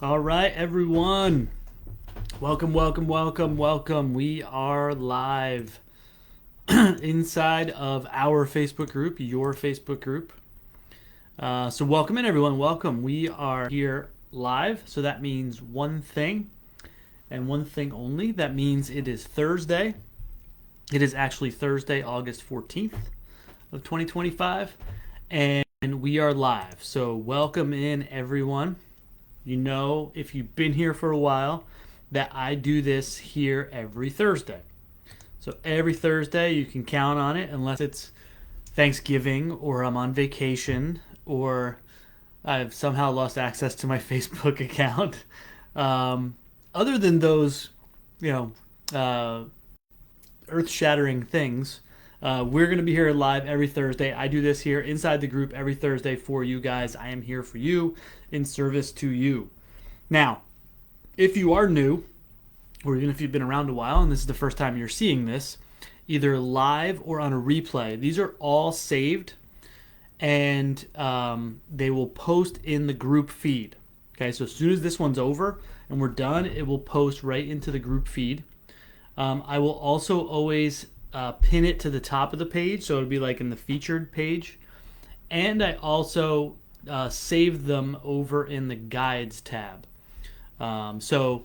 All right, everyone. Welcome, welcome, welcome, welcome. We are live inside of our Facebook group, your Facebook group. So, welcome in, everyone. Welcome. We are here live. So, that means one thing and one thing only. That means it is Thursday. It is actually Thursday, August 14th of 2025. And we are live. So, welcome in, everyone. You know, if you've been here for a while, that I do this here every Thursday. So every Thursday, you can count on it, unless it's Thanksgiving or I'm on vacation or I've somehow lost access to my Facebook account. Other than those, you know, earth-shattering things, we're going to be here live every Thursday. I do this here inside the group every Thursday for you guys. I am here for you, in service to you. Now, if you are new, or even if you've been around a while and this is the first time you're seeing this, either live or on a replay, these are all saved and they will post in the group feed. Okay, so as soon as this one's over and we're done, it will post right into the group feed. I will also always pin it to the top of the page, so it'll be like in the featured page. And I also save them over in the guides tab. Welcome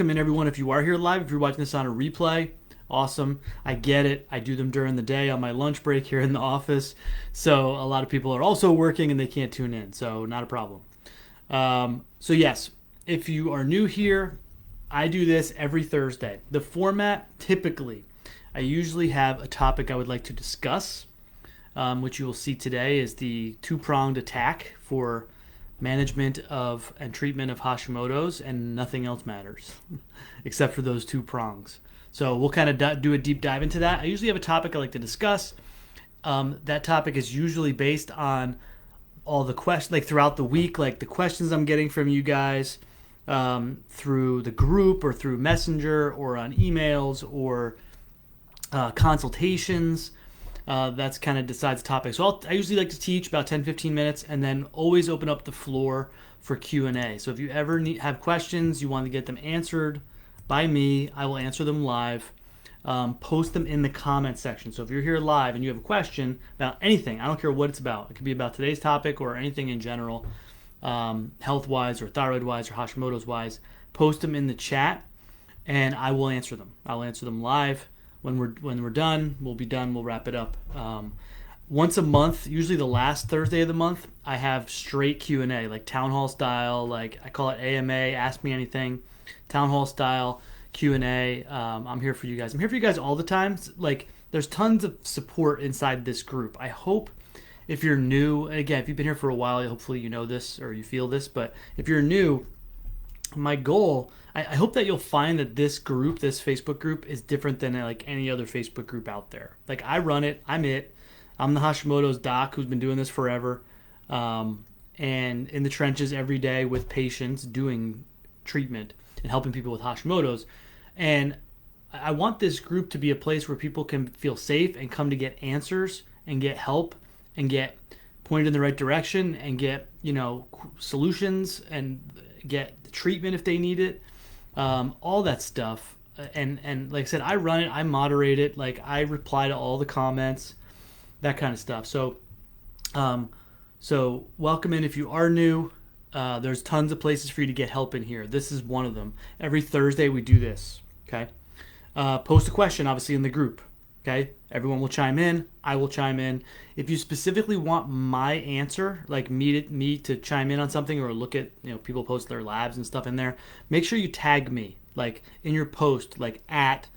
in, everyone. If you are here live, if you're watching this on a replay, awesome. I get it. I do them during the day on my lunch break here in the office. So a lot of people are also working and they can't tune in. So not a problem. So yes, if you are new here, I do this every Thursday. The format, typically, I usually have a topic I would like to discuss, which you will see today is the two-pronged attack for management of and treatment of Hashimoto's, and nothing else matters except for those two prongs. So we'll kind of do a deep dive into that. I usually have a topic I like to discuss. That topic is usually based on all the questions, like throughout the week, like the questions I'm getting from you guys through the group or through Messenger or on emails or consultations. That's kind of decides the topic. So I usually like to teach about 10-15 minutes and then always open up the floor for Q&A. So if you ever have questions, you want to get them answered by me, I will answer them live. Post them in the comments section. So if you're here live and you have a question about anything, I don't care what it's about. It could be about today's topic or anything in general, health-wise or thyroid-wise or Hashimoto's wise, post them in the chat and I will answer them. I'll answer them live. When we're done, we'll be done. We'll wrap it up. Once a month, usually the last Thursday of the month, I have straight Q&A, like town hall style. Like I call it AMA, Ask Me Anything, town hall style Q&A. I'm here for you guys. I'm here for you guys all the time. Like there's tons of support inside this group. I hope if you're new, and again, if you've been here for a while, hopefully you know this or you feel this. But if you're new, my goal, I hope that you'll find that this group, this Facebook group, is different than like any other Facebook group out there. Like I run it, I'm the Hashimoto's doc who's been doing this forever, and in the trenches every day with patients doing treatment and helping people with Hashimoto's. And I want this group to be a place where people can feel safe and come to get answers and get help and get pointed in the right direction and get, solutions and get treatment if they need it. All that stuff. And like I said, I run it, I moderate it, like I reply to all the comments, that kind of stuff. So welcome in if you are new. There's tons of places for you to get help in here. This is one of them. Every Thursday we do this. Okay. Post a question, obviously, in the group. Okay. Everyone will chime in. I will chime in. If you specifically want my answer, like me to chime in on something or look at, people post their labs and stuff in there, make sure you tag me, like in your post, like at,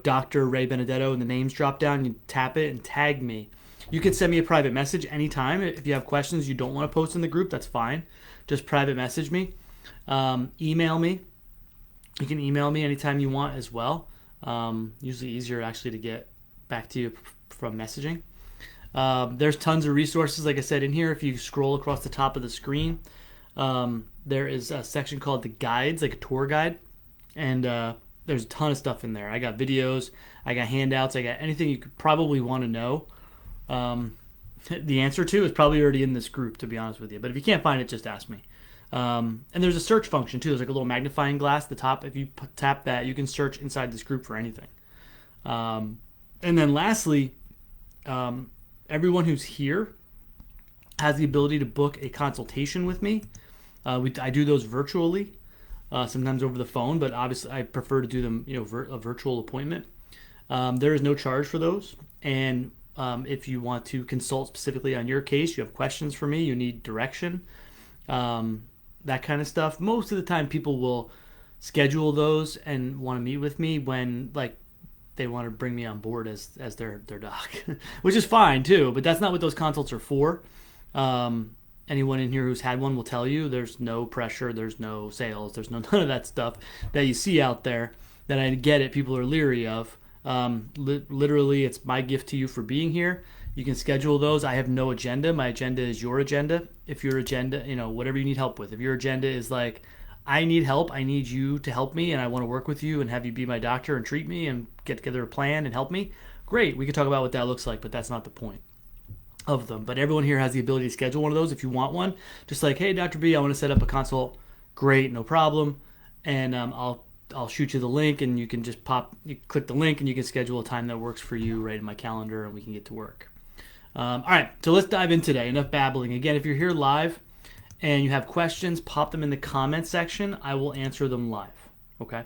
Dr. Ray Benedetto, and the names drop down, you tap it and tag me. You can send me a private message anytime. If you have questions you don't want to post in the group, that's fine. Just private message me. Email me. You can email me anytime you want as well. Usually easier actually to get back to you from messaging. There's tons of resources, like I said, in here. If you scroll across the top of the screen, there is a section called the guides, like a tour guide, and there's a ton of stuff in there. I got videos, I got handouts, I got anything you could probably want to know. The answer to is probably already in this group, to be honest with you. But if you can't find it, just ask me. And there's a search function too. There's like a little magnifying glass at the top. If you tap that, you can search inside this group for anything. And then lastly, everyone who's here has the ability to book a consultation with me. I do those virtually, sometimes over the phone, but obviously I prefer to do them, a virtual appointment. There is no charge for those, and if you want to consult specifically on your case, you have questions for me, you need direction, that kind of stuff. Most of the time, people will schedule those and want to meet with me when they want to bring me on board as their doc, which is fine too. But that's not what those consults are for. Anyone in here who's had one will tell you there's no pressure, there's no sales, there's none of that stuff that you see out there that I get it. People are leery of. Literally, it's my gift to you for being here. You can schedule those. I have no agenda. My agenda is your agenda. If your agenda, whatever you need help with, if your agenda is like, I need help, I need you to help me, and I want to work with you and have you be my doctor and treat me and get together a plan and help me, great. We can talk about what that looks like, but that's not the point of them. But everyone here has the ability to schedule one of those if you want one. Just like, hey, Dr. B, I want to set up a consult. Great, no problem. And I'll shoot you the link, and you can just you click the link, and you can schedule a time that works for you right in my calendar, and we can get to work. All right, so let's dive in today. Enough babbling. Again, if you're here live and you have questions, pop them in the comments section. I will answer them live, okay?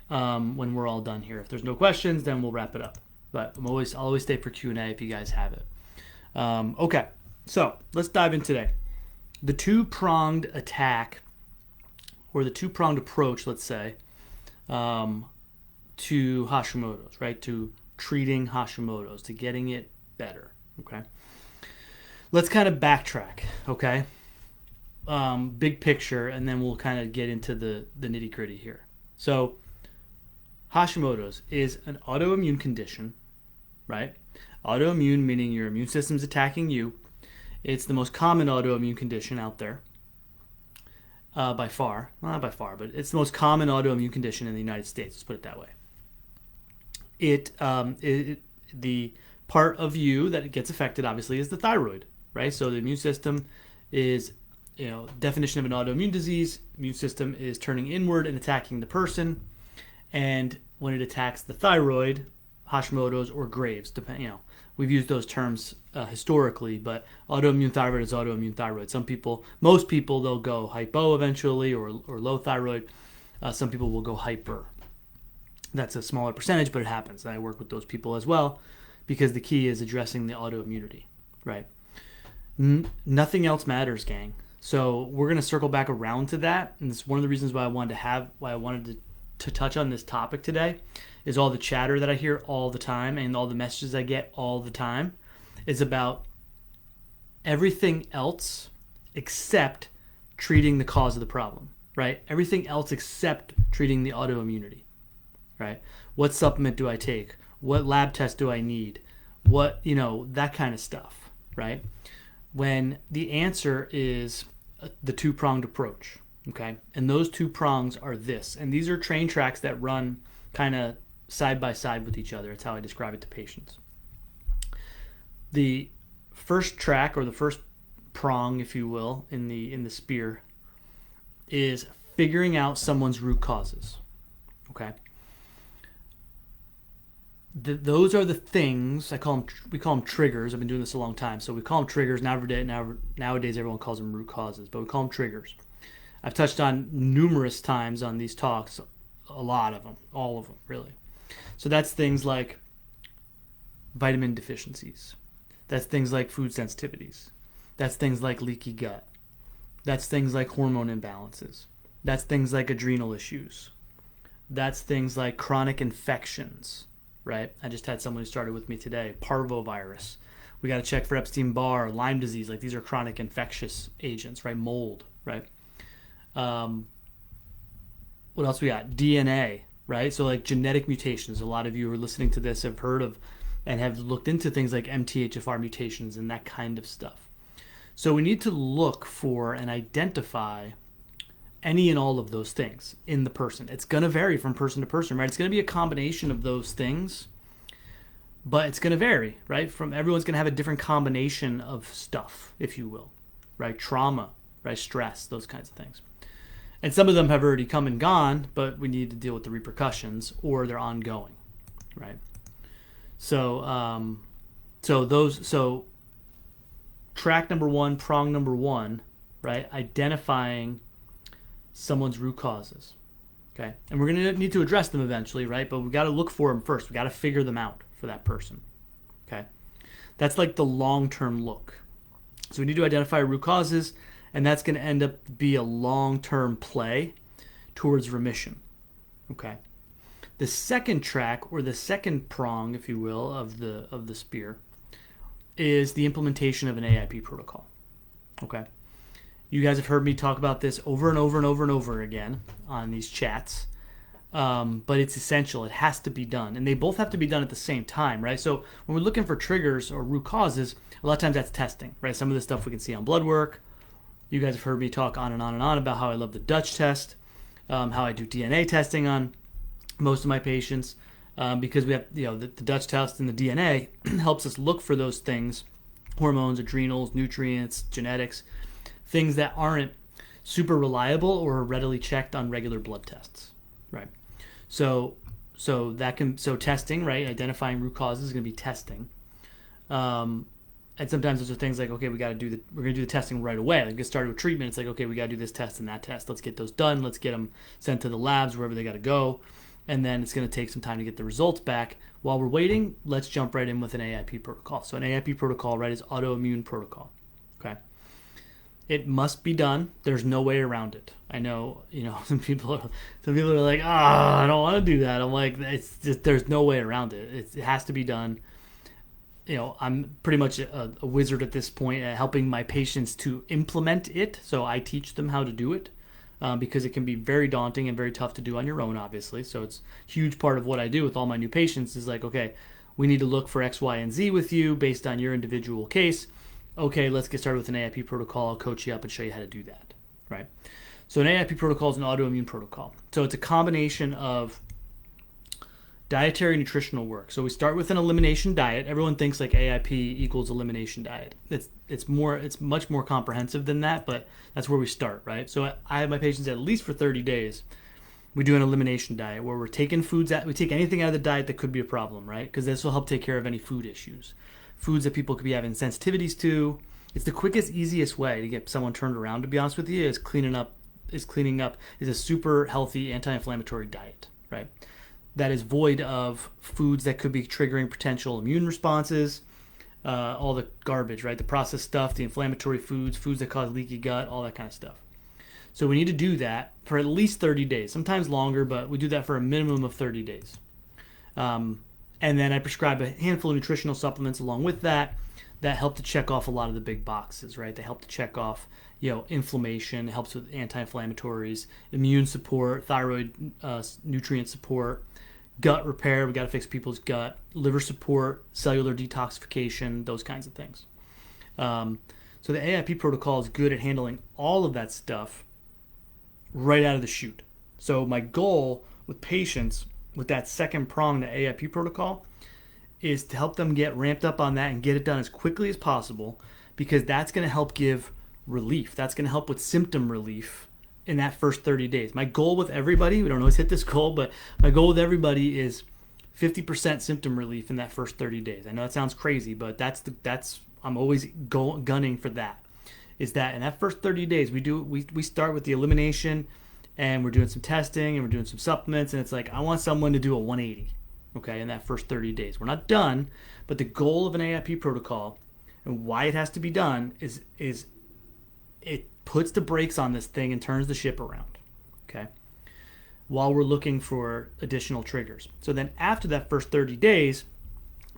When we're all done here. If there's no questions, then we'll wrap it up. But I'll always stay for Q&A if you guys have it. Okay, so let's dive in today. The two-pronged attack, or the two-pronged approach, let's say, to Hashimoto's, right? To treating Hashimoto's, to getting it better, okay? Let's kind of backtrack, okay? Big picture, and then we'll kind of get into the nitty-gritty here. So Hashimoto's is an autoimmune condition, right? Autoimmune meaning your immune system's attacking you. It's the most common autoimmune condition out there. By far. Well, not by far, but it's the most common autoimmune condition in the United States. Let's put it that way. The part of you that gets affected, obviously, is the thyroid, right? So the immune system is, definition of an autoimmune disease, immune system is turning inward and attacking the person. And when it attacks the thyroid, Hashimoto's or Graves, we've used those terms historically, but autoimmune thyroid is autoimmune thyroid. Most people, they'll go hypo eventually or low thyroid. Some people will go hyper. That's a smaller percentage, but it happens. And I work with those people as well because the key is addressing the autoimmunity, right? Nothing else matters, gang. So we're going to circle back around to that, and it's one of the reasons why I wanted to touch on this topic today. Is all the chatter that I hear all the time and all the messages I get all the time is about everything else except treating the cause of the problem, right? Everything else except treating the autoimmunity, right? What supplement do I take? What lab test do I need? What, that kind of stuff, right? When the answer is the two-pronged approach, okay? And those two prongs are this. And these are train tracks that run kind of side by side with each other. It's how I describe it to patients. The first track, or the first prong, if you will, in the spear, is figuring out someone's root causes. Okay. Those are the things we call them triggers. I've been doing this a long time, so we call them triggers. Nowadays, everyone calls them root causes, but we call them triggers. I've touched on numerous times on these talks, a lot of them, all of them, really. So that's things like vitamin deficiencies. That's things like food sensitivities. That's things like leaky gut. That's things like hormone imbalances. That's things like adrenal issues. That's things like chronic infections, right? I just had someone who started with me today, parvovirus. We got to check for Epstein-Barr, Lyme disease. These are chronic infectious agents, right? Mold, right? What else we got? DNA. Right? So genetic mutations. A lot of you who are listening to this have heard of and have looked into things like MTHFR mutations and that kind of stuff. So we need to look for and identify any and all of those things in the person. It's going to vary from person to person, right? It's going to be a combination of those things, but it's going to vary, right? Everyone's going to have a different combination of stuff, if you will, right? Trauma, right? Stress, those kinds of things. And some of them have already come and gone, but we need to deal with the repercussions, or they're ongoing, right? So, so track number one, prong number one, right? Identifying someone's root causes, okay? And we're going to need to address them eventually, right? But we got to look for them first. We got to figure them out for that person, okay? That's like the long-term look. So we need to identify root causes, and that's going to end up be a long-term play towards remission, okay? The second track, or the second prong, if you will, of the spear, is the implementation of an AIP protocol, okay? You guys have heard me talk about this over and over and over and over again on these chats, but it's essential. It has to be done, and they both have to be done at the same time, right? So when we're looking for triggers or root causes, a lot of times that's testing, right? Some of the stuff we can see on blood work. You guys have heard me talk on and on and on about how I love the Dutch test, how I do DNA testing on most of my patients, because we have, the Dutch test and the DNA helps us look for those things, hormones, adrenals, nutrients, genetics, things that aren't super reliable or readily checked on regular blood tests, right? So testing, right? Identifying root causes is going to be testing. And sometimes those are things like, okay, we're going to do the testing right away. Like get started with treatment. It's like, okay, we got to do this test and that test. Let's get those done. Let's get them sent to the labs, wherever they got to go. And then it's going to take some time to get the results back. While we're waiting, let's jump right in with an AIP protocol. So an AIP protocol, right, is autoimmune protocol, okay? It must be done. There's no way around it. I know, some people are like, I don't want to do that. I'm like, it's just, there's no way around it. It has to be done. I'm pretty much a wizard at this point at helping my patients to implement it. So I teach them how to do it, because it can be very daunting and very tough to do on your own, obviously. So it's a huge part of what I do with all my new patients is like, okay, we need to look for X, Y, and Z with you based on your individual case. Okay, let's get started with an AIP protocol. I'll coach you up and show you how to do that, right? So an AIP protocol is an autoimmune protocol. So it's a combination of dietary nutritional work. So we start with an elimination diet. Everyone thinks like AIP equals elimination diet. It's much more comprehensive than that, but that's where we start, right? So I have my patients at least for 30 days. We do an elimination diet where we're taking we take anything out of the diet that could be a problem, right? Because this will help take care of any food issues. Foods that people could be having sensitivities to. It's the quickest, easiest way to get someone turned around, to be honest with you, is cleaning up a super healthy anti-inflammatory diet, right? That is void of foods that could be triggering potential immune responses, all the garbage, right? The processed stuff, the inflammatory foods that cause leaky gut, all that kind of stuff. So we need to do that for at least 30 days, sometimes longer, but we do that for a minimum of 30 days. And then I prescribe a handful of nutritional supplements along with that help to check off a lot of the big boxes, right? They help to check off, inflammation, helps with anti-inflammatories, immune support, thyroid nutrient support, gut repair. We got to fix people's gut, liver support, cellular detoxification, those kinds of things. So the AIP protocol is good at handling all of that stuff right out of the chute. So my goal with patients with that second prong, the AIP protocol, is to help them get ramped up on that and get it done as quickly as possible, because that's going to help give relief. That's going to help with symptom relief in that first 30 days. My goal with everybody, we don't always hit this goal, but my goal with everybody is 50% symptom relief in that first 30 days. I know that sounds crazy, but I'm always gunning for that. Is that in that first 30 days, we start with the elimination, and we're doing some testing and we're doing some supplements, and it's like, I want someone to do a 180, okay, in that first 30 days. We're not done, but the goal of an AIP protocol and why it has to be done is it puts the brakes on this thing and turns the ship around, okay, while we're looking for additional triggers. So then after that first 30 days,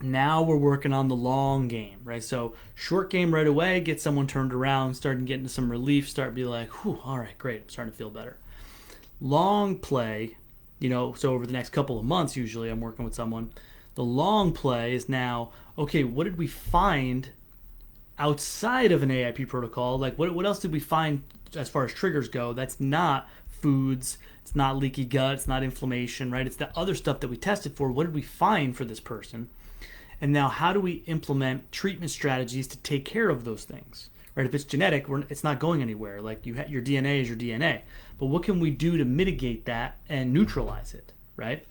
now we're working on the long game, right? So short game right away, get someone turned around, starting getting some relief, start be like, whew, all right, great, I'm starting to feel better. Long play, so over the next couple of months, usually I'm working with someone. The long play is now, okay, what did we find outside of an AIP protocol? Like what else did we find as far as triggers go? That's not foods, it's not leaky gut, it's not inflammation, right? It's the other stuff that we tested for. What did we find for this person? And now how do we implement treatment strategies to take care of those things, right? If it's genetic, it's not going anywhere. Like your DNA is your DNA. But what can we do to mitigate that and neutralize it, right?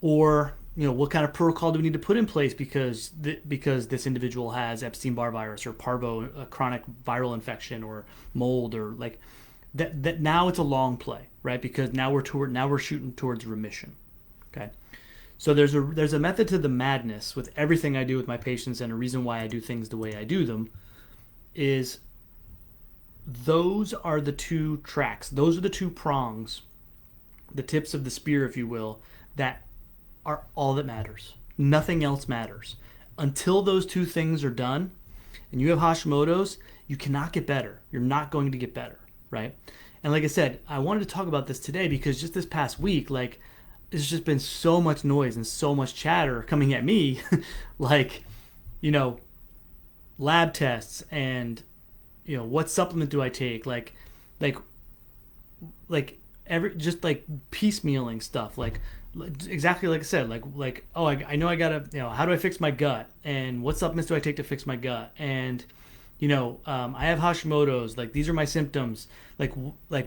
Or what kind of protocol do we need to put in place because this individual has Epstein-Barr virus or parvo, a chronic viral infection, or mold, or like that. Now it's a long play, right? Because now we're shooting towards remission. Okay, so there's a method to the madness with everything I do with my patients, and a reason why I do things the way I do them is those are the two tracks, those are the two prongs, the tips of the spear, if you will, that are all that matters. Nothing else matters. Until those two things are done and you have Hashimoto's, you cannot get better. You're not going to get better, right? And like I said, I wanted to talk about this today because just this past week, like, there's just been so much noise and so much chatter coming at me, like, lab tests and, what supplement do I take? Like just like piecemealing stuff, like, exactly like I said, I know I gotta, how do I fix my gut, and what supplements do I take to fix my gut, and I have Hashimoto's, like, these are my symptoms, like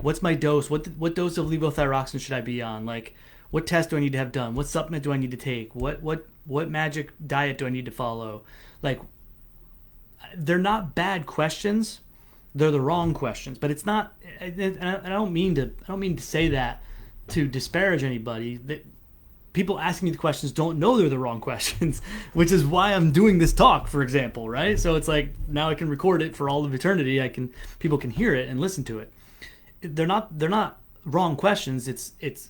what's my dose, what dose of levothyroxine should I be on, like what test do I need to have done, what supplement do I need to take, what magic diet do I need to follow. Like, they're not bad questions, they're the wrong questions, but it's not, and I don't mean to say that to disparage anybody. That people asking me the questions don't know they're the wrong questions, which is why I'm doing this talk, for example, right? So it's like, now I can record it for all of eternity. People can hear it and listen to it. They're not wrong questions. It's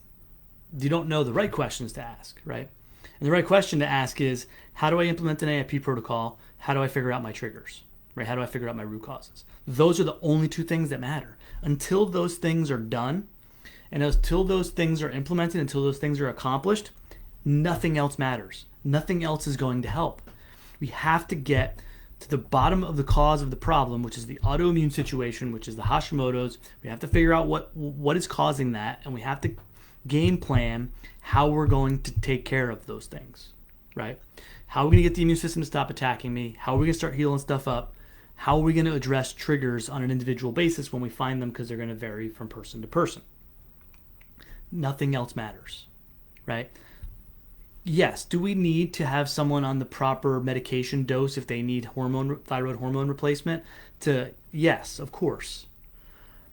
you don't know the right questions to ask, right? And the right question to ask is, how do I implement an AIP protocol? How do I figure out my triggers, right? How do I figure out my root causes? Those are the only two things that matter. Until those things are done, and until those things are implemented, until those things are accomplished, nothing else matters. Nothing else is going to help. We have to get to the bottom of the cause of the problem, which is the autoimmune situation, which is the Hashimoto's. We have to figure out what is causing that, and we have to game plan how we're going to take care of those things, right? How are we going to get the immune system to stop attacking me? How are we going to start healing stuff up? How are we going to address triggers on an individual basis when we find them, because they're going to vary from person to person? Nothing else matters, right? Yes, do we need to have someone on the proper medication dose if they need thyroid hormone replacement? Yes, of course.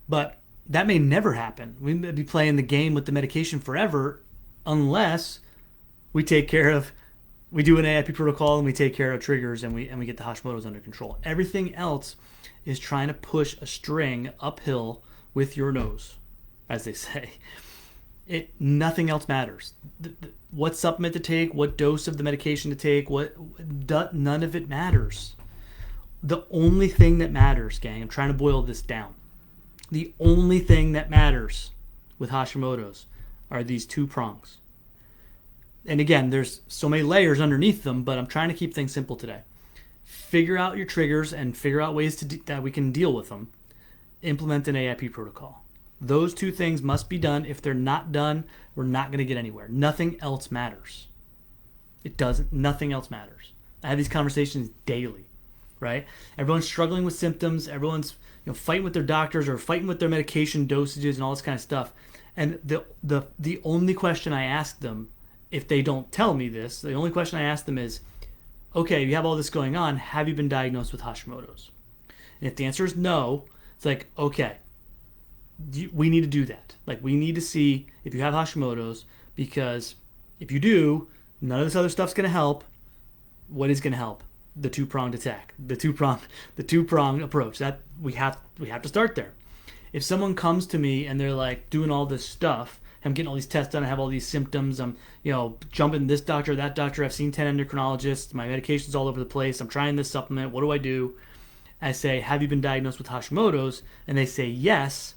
But that may never happen. We may be playing the game with the medication forever unless we do an AIP protocol and we take care of triggers and we get the Hashimoto's under control. Everything else is trying to push a string uphill with your nose, as they say. Nothing else matters. What supplement to take, what dose of the medication to take, none of it matters. The only thing that matters, gang, I'm trying to boil this down. The only thing that matters with Hashimoto's are these two prongs. And again, there's so many layers underneath them, but I'm trying to keep things simple today. Figure out your triggers and figure out ways that we can deal with them. Implement an AIP protocol. Those two things must be done. If they're not done, we're not going to get anywhere. Nothing else matters. It doesn't. Nothing else matters. I have these conversations daily, right? Everyone's struggling with symptoms. Everyone's fighting with their doctors or fighting with their medication dosages and all this kind of stuff. And the only question I ask them, if they don't tell me this, the only question I ask them is, okay, you have all this going on. Have you been diagnosed with Hashimoto's? And if the answer is no, it's like, okay, we need to do that. Like, we need to see if you have Hashimoto's, because if you do, none of this other stuff's going to help. What is going to help? The two-pronged attack, the two-pronged approach. That we have to start there. If someone comes to me and they're like doing all this stuff, I'm getting all these tests done, I have all these symptoms, I'm jumping this doctor, that doctor, I've seen 10 endocrinologists, my medication's all over the place, I'm trying this supplement, what do I do? I say, have you been diagnosed with Hashimoto's? And they say yes.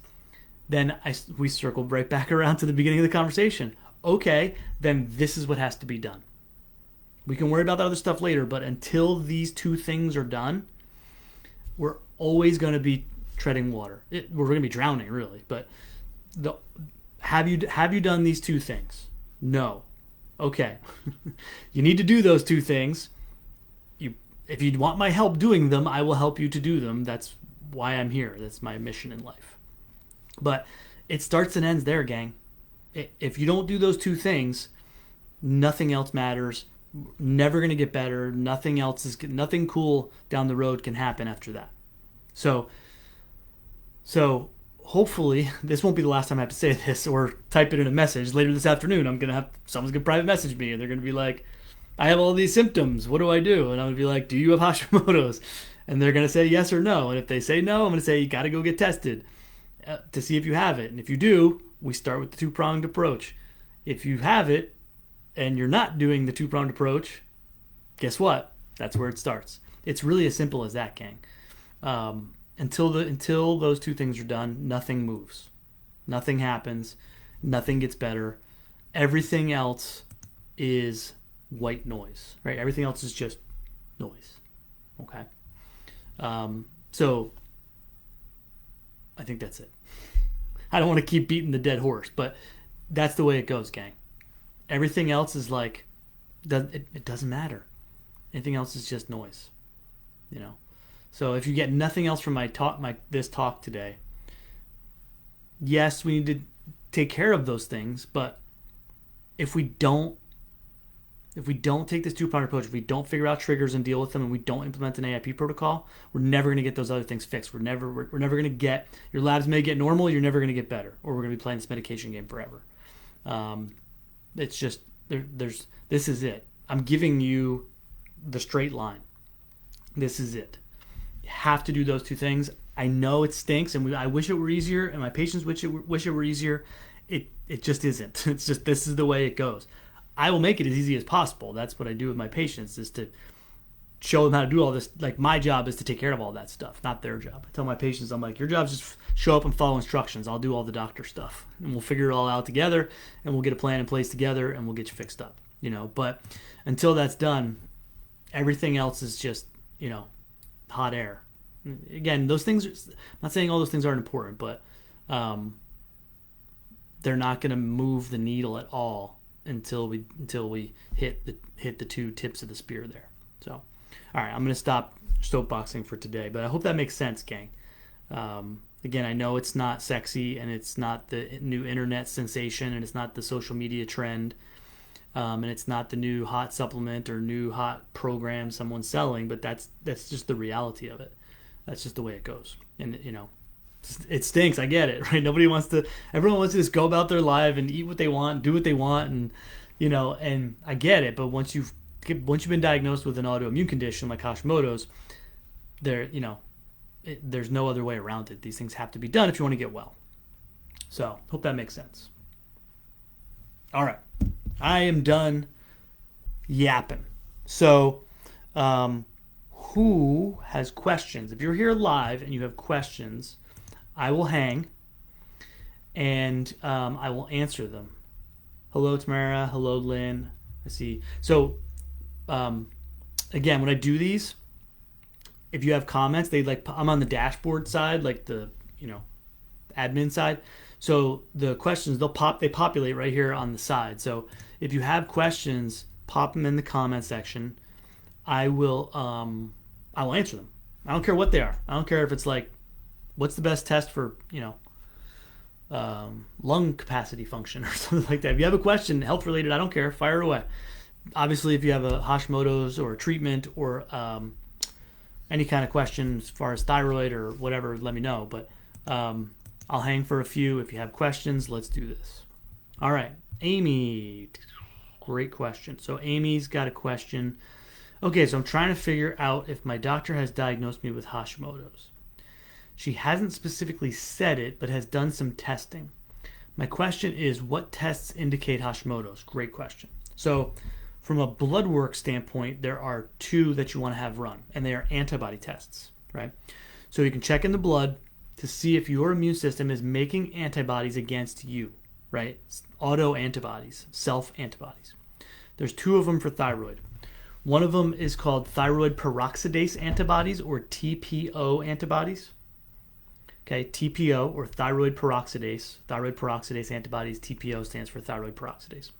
Then we circle right back around to the beginning of the conversation. Okay, then this is what has to be done. We can worry about the other stuff later, but until these two things are done, we're always going to be treading water. We're going to be drowning, really. But have you done these two things? No. Okay. You need to do those two things. if you want my help doing them, I will help you to do them. That's why I'm here. That's my mission in life. But it starts and ends there, gang. If you don't do those two things, nothing else matters. Never going to get better. Nothing cool down the road can happen after that. So hopefully this won't be the last time I have to say this or type it in a message. Later this afternoon, someone's going to private message me and they're going to be like, I have all these symptoms. What do I do? And I'm going to be like, do you have Hashimoto's? And they're going to say yes or no. And if they say no, I'm going to say, you got to go get tested to see if you have it. And if you do, we start with the two-pronged approach. If you have it and you're not doing the two-pronged approach, guess what? That's where it starts. It's really as simple as that, gang. Until those two things are done, nothing moves. Nothing happens. Nothing gets better. Everything else is white noise, right? Everything else is just noise. Okay. So I think that's it. I don't want to keep beating the dead horse, but that's the way it goes, gang. Everything else is like, it doesn't matter. Anything else is just noise, you know? So if you get nothing else from this talk today, yes, we need to take care of those things, but if we don't take this two-pronged approach, if we don't figure out triggers and deal with them, and we don't implement an AIP protocol, we're never going to get those other things fixed. We're never going to get, your labs may get normal, you're never going to get better, or we're going to be playing this medication game forever. It's just, this is it. I'm giving you the straight line. This is it. You have to do those two things. I know it stinks, and I wish it were easier, and my patients wish it were easier. It just isn't. It's just, this is the way it goes. I will make it as easy as possible. That's what I do with my patients, is to show them how to do all this. Like, my job is to take care of all that stuff, not their job. I tell my patients, I'm like, your job is just show up and follow instructions. I'll do all the doctor stuff, and we'll figure it all out together, and we'll get a plan in place together, and we'll get you fixed up, you know. But until that's done, everything else is just, you know, hot air. Again, those things I'm not saying all those things aren't important, but they're not going to move the needle at all until we hit the two tips of the spear there. So, all right, I'm going to stop soapboxing for today, but I hope that makes sense, gang. Again, I know it's not sexy, and it's not the new internet sensation, and it's not the social media trend, and it's not the new hot supplement or new hot program someone's selling, but that's just the reality of it. That's just the way it goes. And, you know, it stinks. I get it, right? Everyone wants to just go about their life and eat what they want, do what they want, and, you know, and I get it. But once you've been diagnosed with an autoimmune condition like Hashimoto's, there's no other way around it. These things have to be done if you want to get well. So, hope that makes sense. All right, I am done yapping. So, who has questions? If you're here live and you have questions, I will hang, and I will answer them. Hello, Tamara. Hello, Lynn. I see. So, again, when I do these, if you have comments, I'm on the dashboard side, like the, you know, admin side. So the questions, they populate right here on the side. So if you have questions, pop them in the comment section. I will answer them. I don't care what they are. I don't care if it's like, what's the best test for, you know, lung capacity function or something like that. If you have a question, health related, I don't care, fire away. Obviously, if you have a Hashimoto's or a treatment or any kind of question as far as thyroid or whatever, let me know. But I'll hang for a few. If you have questions, let's do this. All right, Amy, great question. So Amy's got a question. Okay, so I'm trying to figure out if my doctor has diagnosed me with Hashimoto's. She hasn't specifically said it, but has done some testing. My question is, what tests indicate Hashimoto's? Great question. So from a blood work standpoint, there are two that you want to have run, and they are antibody tests, right? So you can check in the blood to see if your immune system is making antibodies against you, right? Auto-antibodies, self-antibodies. There's two of them for thyroid. One of them is called thyroid peroxidase antibodies, or TPO antibodies. Okay, TPO, or thyroid peroxidase antibodies. TPO stands for thyroid peroxidase.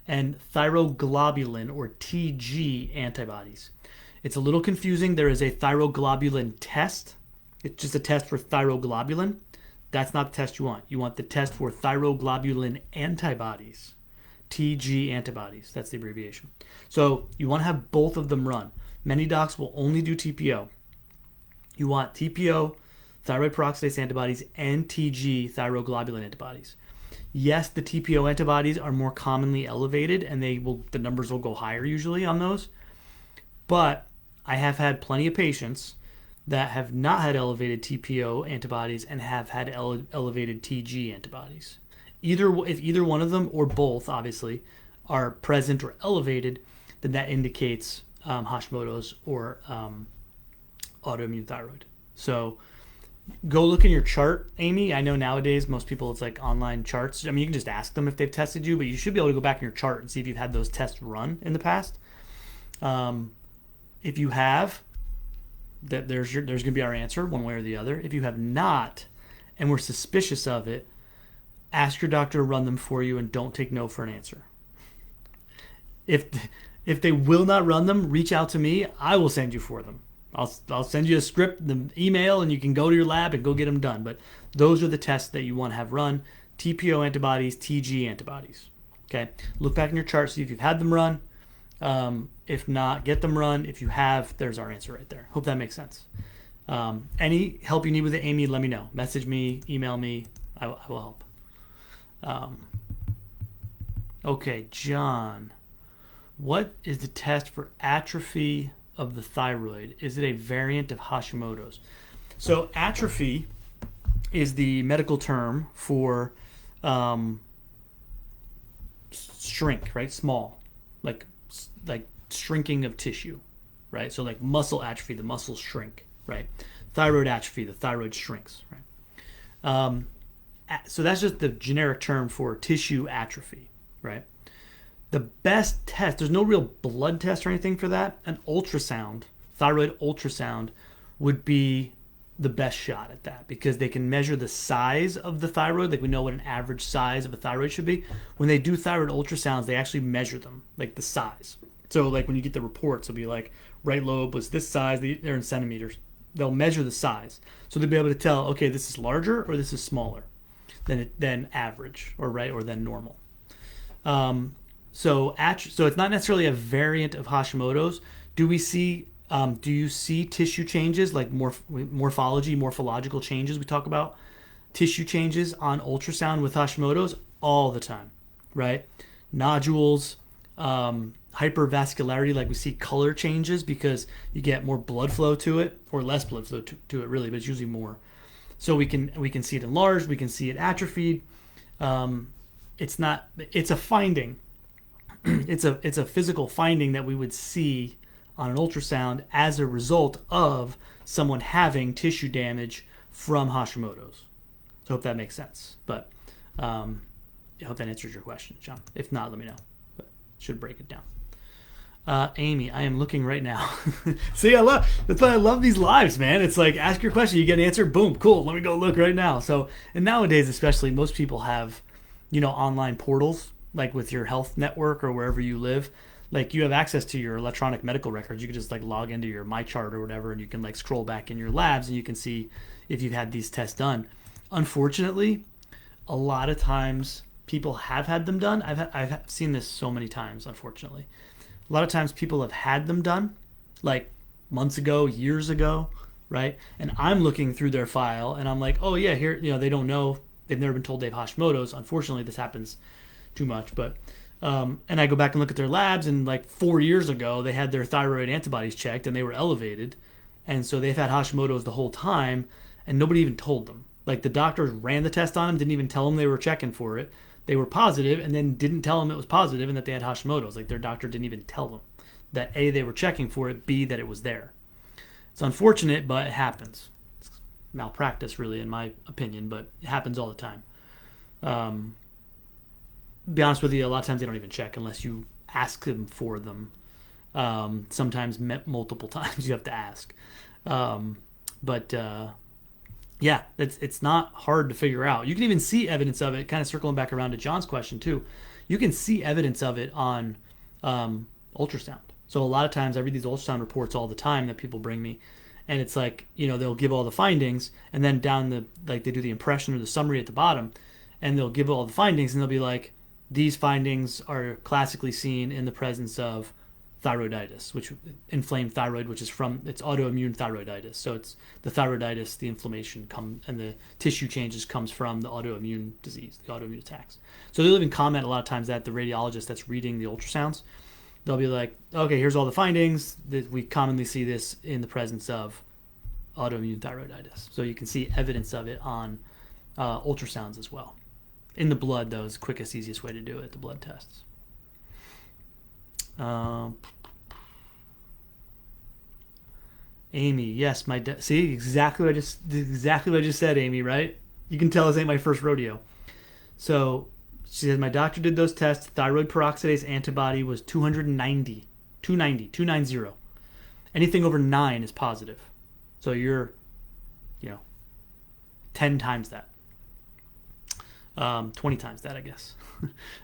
And thyroglobulin, or TG antibodies. It's a little confusing. There is a thyroglobulin test. It's just a test for thyroglobulin. That's not the test you want. You want the test for thyroglobulin antibodies. TG antibodies. That's the abbreviation. So you want to have both of them run. Many docs will only do TPO. You want TPO, thyroid peroxidase antibodies, and TG thyroglobulin antibodies. Yes, the TPO antibodies are more commonly elevated, and the numbers will go higher usually on those. But I have had plenty of patients that have not had elevated TPO antibodies and have had elevated TG antibodies. If either one of them or both, obviously, are present or elevated, then that indicates Hashimoto's or autoimmune thyroid. So go look in your chart, Amy. I know nowadays most people, it's like online charts. I mean, you can just ask them if they've tested you, but you should be able to go back in your chart and see if you've had those tests run in the past. If you have, there's going to be our answer one way or the other. If you have not, and we're suspicious of it, ask your doctor to run them for you and don't take no for an answer. If they will not run them, reach out to me. I will send you for them. I'll send you a script, the email, and you can go to your lab and go get them done. But those are the tests that you want to have run: TPO antibodies, TG antibodies. Okay, look back in your chart, see if you've had them run. If not, get them run. If you have, there's our answer right there. Hope that makes sense. Any help you need with it, Amy, let me know. Message me, email me. I will help. Okay, John. What is the test for atrophy of the thyroid? Is it a variant of Hashimoto's? So atrophy is the medical term for shrink, right? Small, like shrinking of tissue, right? So like muscle atrophy, the muscles shrink, right? Thyroid atrophy, the thyroid shrinks, right? So that's just the generic term for tissue atrophy, right? The best test, there's no real blood test or anything for that. An ultrasound, thyroid ultrasound, would be the best shot at that because they can measure the size of the thyroid. Like we know what an average size of a thyroid should be. When they do thyroid ultrasounds, they actually measure them, like the size. So like when you get the reports, it'll be like right lobe was this size, they're in centimeters. They'll measure the size. So they'll be able to tell, okay, this is larger or this is smaller than average or than normal. So it's not necessarily a variant of Hashimoto's. Do you see tissue changes like morphological changes? We talk about tissue changes on ultrasound with Hashimoto's all the time, right? Nodules, hypervascularity, like we see color changes because you get more blood flow to it or less blood flow to it really, but it's usually more. So we can see it enlarged, we can see it atrophied. It's a finding. It's a physical finding that we would see on an ultrasound as a result of someone having tissue damage from Hashimoto's. So I hope that makes sense. But I hope that answers your question, John. If not, let me know. But should break it down. Amy, I am looking right now. See, that's why I love these lives, man. It's like ask your question, you get an answer, boom, cool. Let me go look right now. So, and nowadays especially, most people have, online portals like with your health network or wherever you live. Like you have access to your electronic medical records. You can just like log into your MyChart or whatever, and you can like scroll back in your labs and you can see if you've had these tests done. Unfortunately, a lot of times people have had them done. I've seen this so many times, unfortunately. A lot of times people have had them done like months ago, years ago, right? And I'm looking through their file and I'm like, oh yeah, here, they don't know. They've never been told they have Hashimoto's. Unfortunately, this happens too much. But, and I go back and look at their labs and like 4 years ago, they had their thyroid antibodies checked and they were elevated. And so they've had Hashimoto's the whole time and nobody even told them. Like the doctors ran the test on them, didn't even tell them they were checking for it. They were positive and then didn't tell them it was positive and that they had Hashimoto's. Like their doctor didn't even tell them that A, they were checking for it, B, that it was there. It's unfortunate, but it happens. It's malpractice, really, in my opinion, but it happens all the time. Be honest with you, a lot of times they don't even check unless you ask them for them. Sometimes multiple times you have to ask. Yeah, it's not hard to figure out. You can even see evidence of it, kind of circling back around to John's question too. You can see evidence of it on ultrasound. So a lot of times I read these ultrasound reports all the time that people bring me, and it's like, they'll give all the findings, and then down like they do the impression or the summary at the bottom, and they'll give all the findings, and they'll be like, these findings are classically seen in the presence of thyroiditis, which inflamed thyroid, which is it's autoimmune thyroiditis. So it's the thyroiditis, the inflammation and the tissue changes comes from the autoimmune disease, the autoimmune attacks. So they'll even comment a lot of times that the radiologist that's reading the ultrasounds, they'll be like, okay, here's all the findings. We commonly see this in the presence of autoimmune thyroiditis. So you can see evidence of it on ultrasounds as well. In the blood, though, is the quickest, easiest way to do it, the blood tests. Amy, yes, see exactly what I just said, Amy. Right? You can tell this ain't my first rodeo. So she said my doctor did those tests. Thyroid peroxidase antibody was 290. Anything over 9 is positive. So you're, 10 times that. 20 times that, I guess.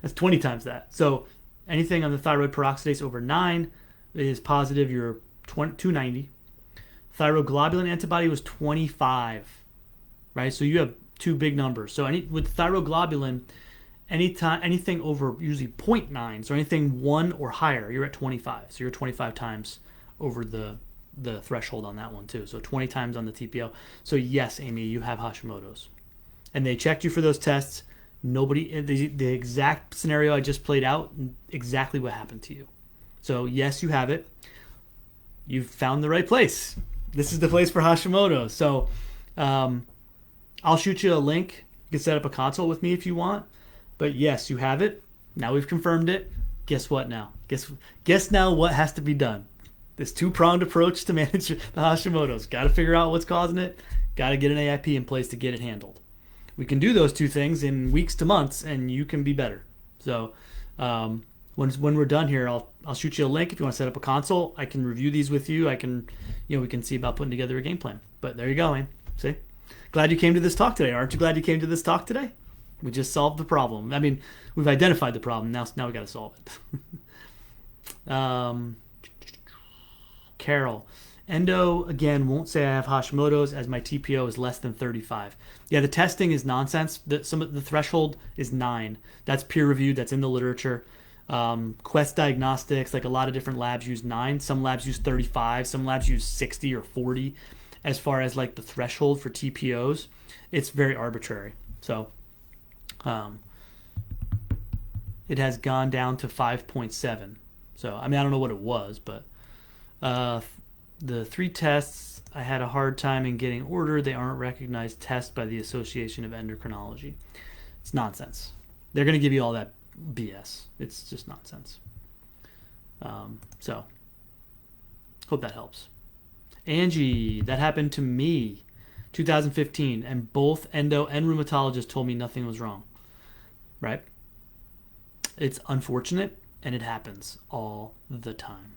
That's 20 times that. So anything on the thyroid peroxidase over 9 is positive. You're 290. Thyroglobulin antibody was 25, right? So you have two big numbers. So with thyroglobulin, anything over usually 0.9, so anything 1 or higher, you're at 25. So you're 25 times over the threshold on that one too. So 20 times on the TPO. So yes, Amy, you have Hashimoto's. And they checked you for those tests. The exact scenario I just played out, exactly what happened to you. So yes, you have it. You've found the right place. This is the place for Hashimoto's. So I'll shoot you a link. You can set up a consult with me if you want. But yes, you have it. Now we've confirmed it. Guess what now? Guess now what has to be done. This two-pronged approach to manage the Hashimoto's. Got to figure out what's causing it. Got to get an AIP in place to get it handled. We can do those two things in weeks to months, and you can be better. So when we're done here, I'll shoot you a link if you want to set up a consult. I can review these with you. We can see about putting together a game plan. But there you go, man. See? Glad you came to this talk today. Aren't you glad you came to this talk today? We just solved the problem. I mean, we've identified the problem. Now we got to solve it. Carol. Endo, again, won't say I have Hashimoto's as my TPO is less than 35. Yeah, the testing is nonsense. The threshold is 9. That's peer-reviewed. That's in the literature. Quest Diagnostics, like a lot of different labs use 9. Some labs use 35. Some labs use 60 or 40 as far as like the threshold for TPOs. It's very arbitrary. So it has gone down to 5.7. So, I mean, I don't know what it was, but the 3 tests I had a hard time in getting ordered. They aren't recognized tests by the Association of Endocrinology. It's nonsense. They're going to give you all that BS. It's just nonsense. So, hope that helps. Angie, that happened to me 2015, and both endo and rheumatologists told me nothing was wrong. Right? It's unfortunate, and it happens all the time.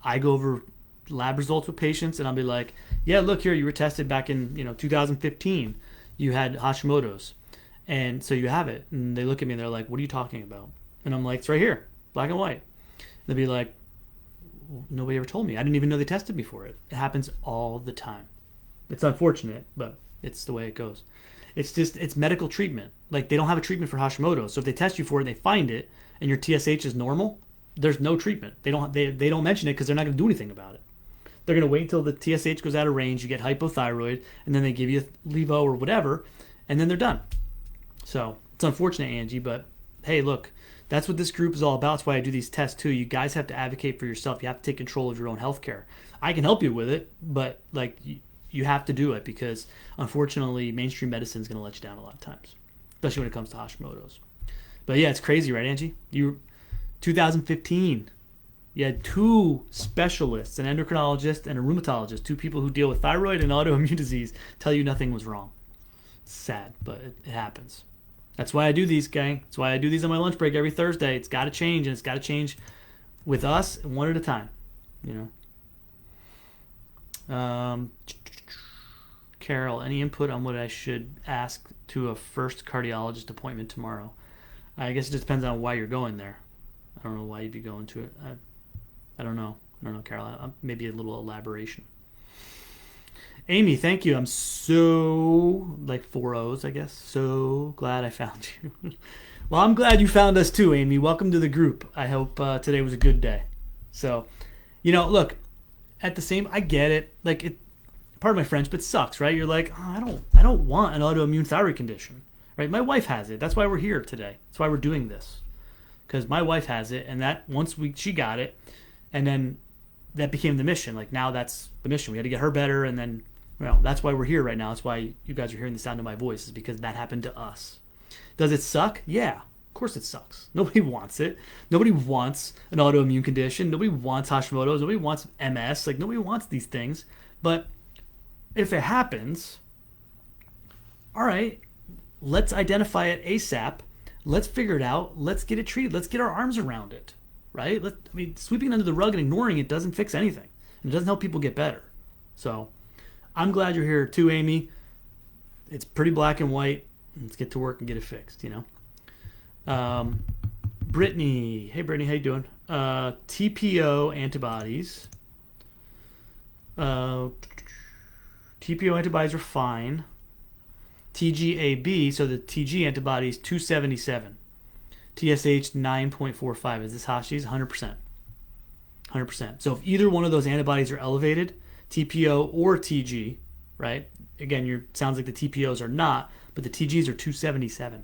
I go over lab results with patients, and I'll be like, yeah, look here, you were tested back in 2015. You had Hashimoto's, and so you have it. And they look at me and they're like, what are you talking about? And I'm like, it's right here, black and white. They'll be like, nobody ever told me. I didn't even know they tested me for it. It happens all the time. It's unfortunate, but it's the way it goes. It's medical treatment. Like, they don't have a treatment for Hashimoto's. So if they test you for it and they find it and your TSH is normal, there's no treatment. They don't mention it because they're not going to do anything about it. They're going to wait until the TSH goes out of range, you get hypothyroid, and then they give you Levo or whatever, and then they're done. So it's unfortunate, Angie, but hey, look, that's what this group is all about. That's why I do these tests too. You guys have to advocate for yourself. You have to take control of your own healthcare. I can help you with it, but like you have to do it because unfortunately mainstream medicine is going to let you down a lot of times, especially when it comes to Hashimoto's. But yeah, it's crazy, right, Angie? 2015. You had 2 specialists, an endocrinologist and a rheumatologist, 2 people who deal with thyroid and autoimmune disease, tell you nothing was wrong. It's sad, but it happens. That's why I do these, gang. That's why I do these on my lunch break every Thursday. It's got to change, and it's got to change with us one at a time. Carol, any input on what I should ask to a first cardiologist appointment tomorrow? I guess it just depends on why you're going there. I don't know why you'd be going to it. I don't know. Carol. Maybe a little elaboration. Amy, thank you. I'm so, like 4 O's, I guess. So glad I found you. Well, I'm glad you found us too, Amy. Welcome to the group. I hope today was a good day. So, look, at the same, I get it. Like, pardon my French, but it sucks, right? You're like, oh, I don't want an autoimmune thyroid condition, right? My wife has it. That's why we're here today. That's why we're doing this, because my wife has it, and that she got it, and then that became the mission. Like, now that's the mission. We had to get her better, and then, that's why we're here right now. That's why you guys are hearing the sound of my voice, is because that happened to us. Does it suck? Yeah, of course it sucks. Nobody wants it. Nobody wants an autoimmune condition. Nobody wants Hashimoto's. Nobody wants MS. Like, nobody wants these things. But if it happens, all right, let's identify it ASAP. Let's figure it out. Let's get it treated. Let's get our arms around it, right? Sweeping it under the rug and ignoring it doesn't fix anything. And it doesn't help people get better. So I'm glad you're here too, Amy. It's pretty black and white. Let's get to work and get it fixed, Brittany. Hey, Brittany, how you doing? TPO antibodies. TPO antibodies are fine. TGAB, so the TG antibodies, 277. TSH, 9.45. Is this Hashi's? 100%. 100%. So if either one of those antibodies are elevated, TPO or TG, right? Again, sounds like the TPOs are not, but the TGs are 277.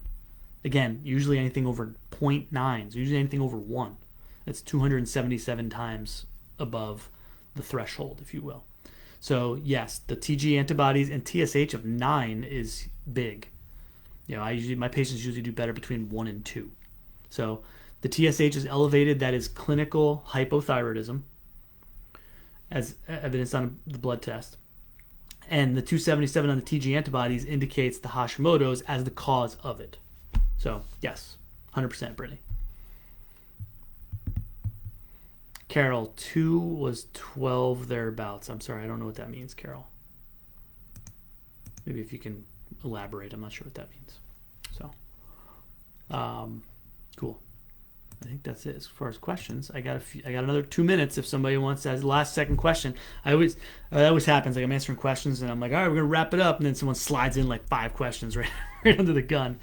Again, usually anything over 0.9, so usually anything over 1. That's 277 times above the threshold, if you will. So yes, the TG antibodies and TSH of 9 is big. My patients usually do better between 1 and 2. So the TSH is elevated. That is clinical hypothyroidism, as evidenced on the blood test. And the 277 on the TG antibodies indicates the Hashimoto's as the cause of it. So yes, 100%, Brittany. Carol, 2 was 12 thereabouts. I'm sorry, I don't know what that means, Carol. Maybe if you can elaborate, I'm not sure what that means. So, cool. I think that's it as far as questions. I got another 2 minutes if somebody wants to ask the last second question. That always happens. Like, I'm answering questions and I'm like, all right, we're gonna wrap it up, and then someone slides in like 5 questions right under the gun.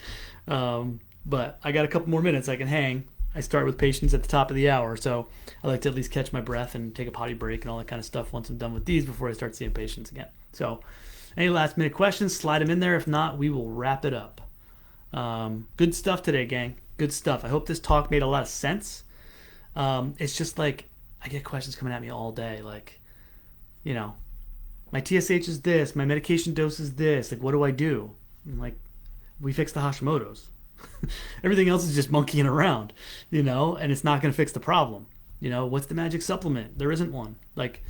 But I got a couple more minutes I can hang. I start with patients at the top of the hour, so I like to at least catch my breath and take a potty break and all that kind of stuff once I'm done with these before I start seeing patients again. So any last minute questions, slide them in there. If not, we will wrap it up. Good stuff today, gang. Good stuff. I hope this talk made a lot of sense. It's just like, I get questions coming at me all day. Like, my TSH is this, my medication dose is this. Like, what do I do? I'm like, we fix the Hashimoto's. Everything else is just monkeying around, and it's not going to fix the problem. What's the magic supplement? There isn't one. Like,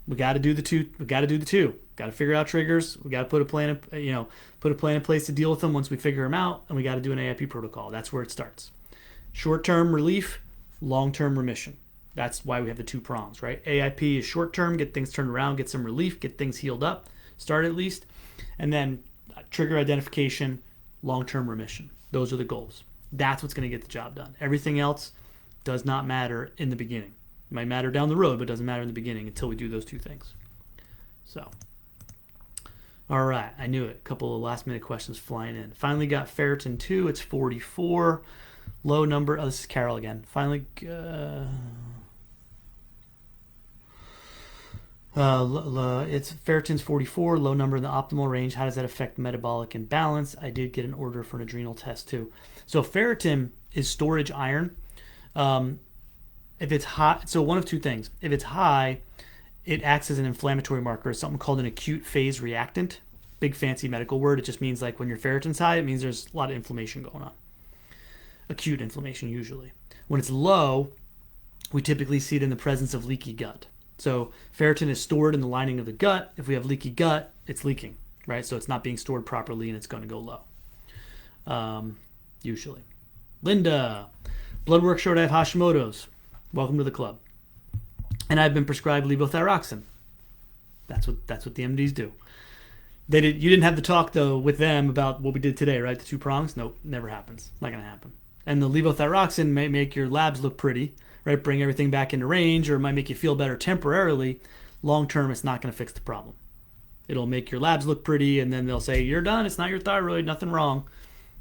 we got to do the two. We got to do the two. Got to figure out triggers. We got to put a plan, in place to deal with them once we figure them out, and we got to do an AIP protocol. That's where it starts. Short-term relief, long-term remission. That's why we have the 2 prongs, right? AIP is short-term, get things turned around, get some relief, get things healed up, start at least, and then trigger identification, long-term remission. Those are the goals. That's what's going to get the job done. Everything else does not matter in the beginning. It might matter down the road, but it doesn't matter in the beginning until we do those 2 things. So, all right, I knew it. A couple of last-minute questions flying in. Finally got ferritin 2. It's 44. Low number. Oh, this is Carol again. Finally, it's ferritin's 44, low number in the optimal range. How does that affect metabolic imbalance? I did get an order for an adrenal test too. So ferritin is storage iron. If it's high, so one of 2 things. If it's high, it acts as an inflammatory marker, something called an acute phase reactant. Big fancy medical word. It just means like when your ferritin's high, it means there's a lot of inflammation going on. Acute inflammation usually. When it's low, we typically see it in the presence of leaky gut. So ferritin is stored in the lining of the gut. If we have leaky gut, it's leaking, right? So it's not being stored properly and it's going to go low, usually. Linda, blood work showed I have Hashimoto's. Welcome to the club. And I've been prescribed levothyroxine. That's what the MDs do. You didn't have the talk though with them about what we did today, right? The 2 prongs? Nope, never happens. Not going to happen. And the levothyroxine may make your labs look pretty, right? Bring everything back into range, or it might make you feel better temporarily. Long term, it's not going to fix the problem. It'll make your labs look pretty, and then they'll say, you're done, it's not your thyroid, nothing wrong,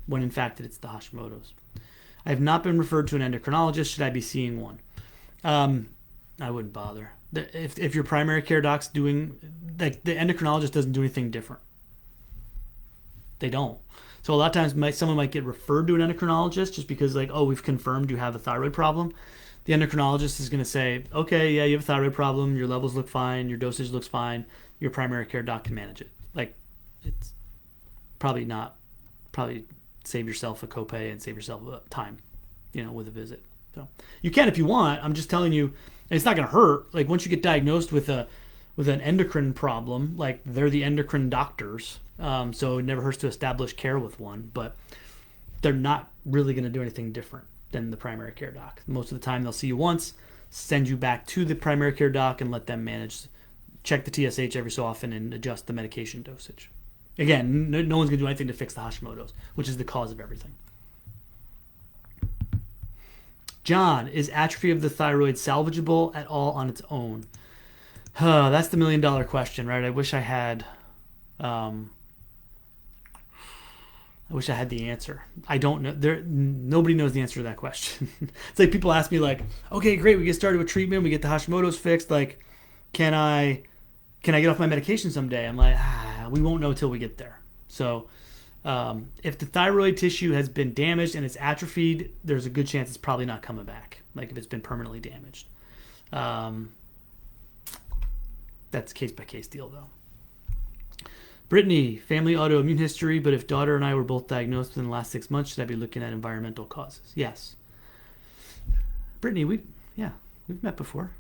when in fact it's the Hashimoto's. I have not been referred to an endocrinologist. Should I be seeing one? I wouldn't bother. If your primary care doc's doing, like, the endocrinologist doesn't do anything different. They don't. So a lot of times someone might get referred to an endocrinologist just because, like, oh, we've confirmed you have a thyroid problem. The endocrinologist is going to say, okay, yeah, you have a thyroid problem, your levels look fine, your dosage looks fine, your primary care doc can manage it. Like, it's probably save yourself a copay and save yourself time, with a visit. So you can if you want. I'm just telling you, and it's not going to hurt. Like, once you get diagnosed with an endocrine problem, like, they're the endocrine doctors. So it never hurts to establish care with one, but they're not really going to do anything different than the primary care doc. Most of the time they'll see you once, send you back to the primary care doc and let them check the TSH every so often and adjust the medication dosage. Again, no one's going to do anything to fix the Hashimoto's, which is the cause of everything. John, is atrophy of the thyroid salvageable at all on its own? That's the $1 million question, right? I wish I had the answer. I don't know. Nobody knows the answer to that question. It's like people ask me, like, okay, great, we get started with treatment, we get the Hashimoto's fixed. Like, can I get off my medication someday? I'm like, we won't know till we get there. So if the thyroid tissue has been damaged and it's atrophied, there's a good chance it's probably not coming back. Like, if it's been permanently damaged. That's a case-by-case deal, though. Brittany, family autoimmune history, but if daughter and I were both diagnosed within the last 6 months, should I be looking at environmental causes? Yes. Brittany, we've met before.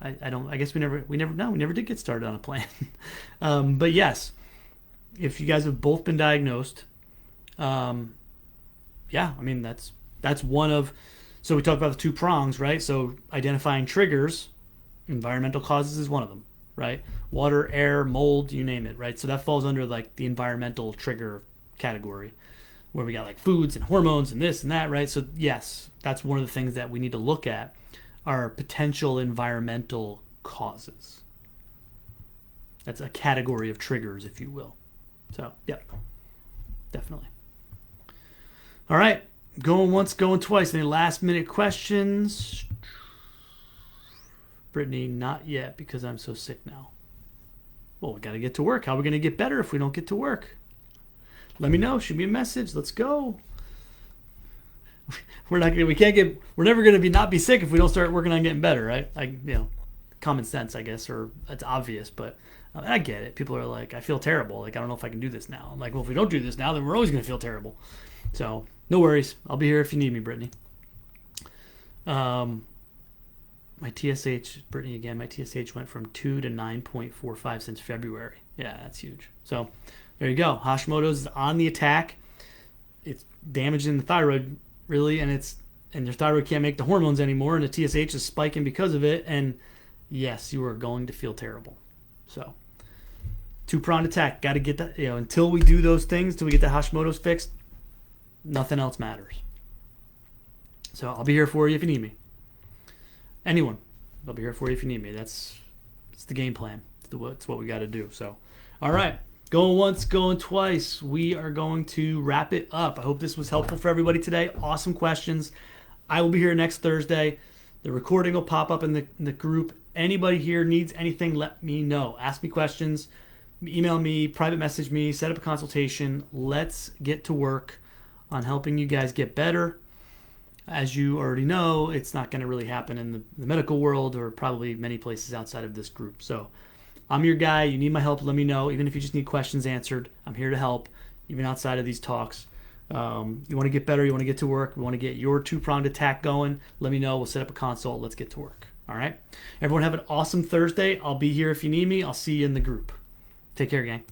I guess we never did get started on a plan. But yes, if you guys have both been diagnosed, that's one of, so we talked about the 2 prongs, right? So identifying triggers, environmental causes is one of them, right? Water, air, mold, you name it, right? So that falls under, like, the environmental trigger category, where we got, like, foods and hormones and this and that, right? So yes, that's one of the things that we need to look at, are potential environmental causes. That's a category of triggers, if you will. So, yep, definitely. All right, going once, going twice. Any last minute questions? Brittany, not yet, because I'm so sick now. Well, we got to get to work. How are we going to get better if we don't get to work? Let me know. Shoot me a message. Let's go. We're never going to not be sick if we don't start working on getting better, right? Common sense, I guess, or it's obvious, but I get it. People are like, I feel terrible. Like, I don't know if I can do this now. I'm like, well, if we don't do this now, then we're always going to feel terrible. So no worries. I'll be here if you need me, Brittany. My TSH, Brittany again, my TSH went from 2 to 9.45 since February. Yeah, that's huge. So there you go. Hashimoto's is on the attack. It's damaging the thyroid, really, and your thyroid can't make the hormones anymore, and the TSH is spiking because of it, and yes, you are going to feel terrible. So 2-pronged attack. Got to get that, until we do those things, till we get the Hashimoto's fixed, nothing else matters. So I'll be here for you if you need me. Anyone, I'll be here for you if you need me. It's the game plan. It's what we got to do. So, all right, going once, going twice. We are going to wrap it up. I hope this was helpful for everybody today. Awesome questions. I will be here next Thursday. The recording will pop up in the group. Anybody here needs anything, let me know. Ask me questions. Email me, private message me, set up a consultation. Let's get to work on helping you guys get better. As you already know, it's not going to really happen in the medical world, or probably many places outside of this group. So I'm your guy. You need my help, let me know. Even if you just need questions answered, I'm here to help, even outside of these talks. You want to get better, you want to get to work, we want to get your 2-pronged attack going, let me know. We'll set up a consult. Let's get to work. All right? Everyone have an awesome Thursday. I'll be here if you need me. I'll see you in the group. Take care, gang.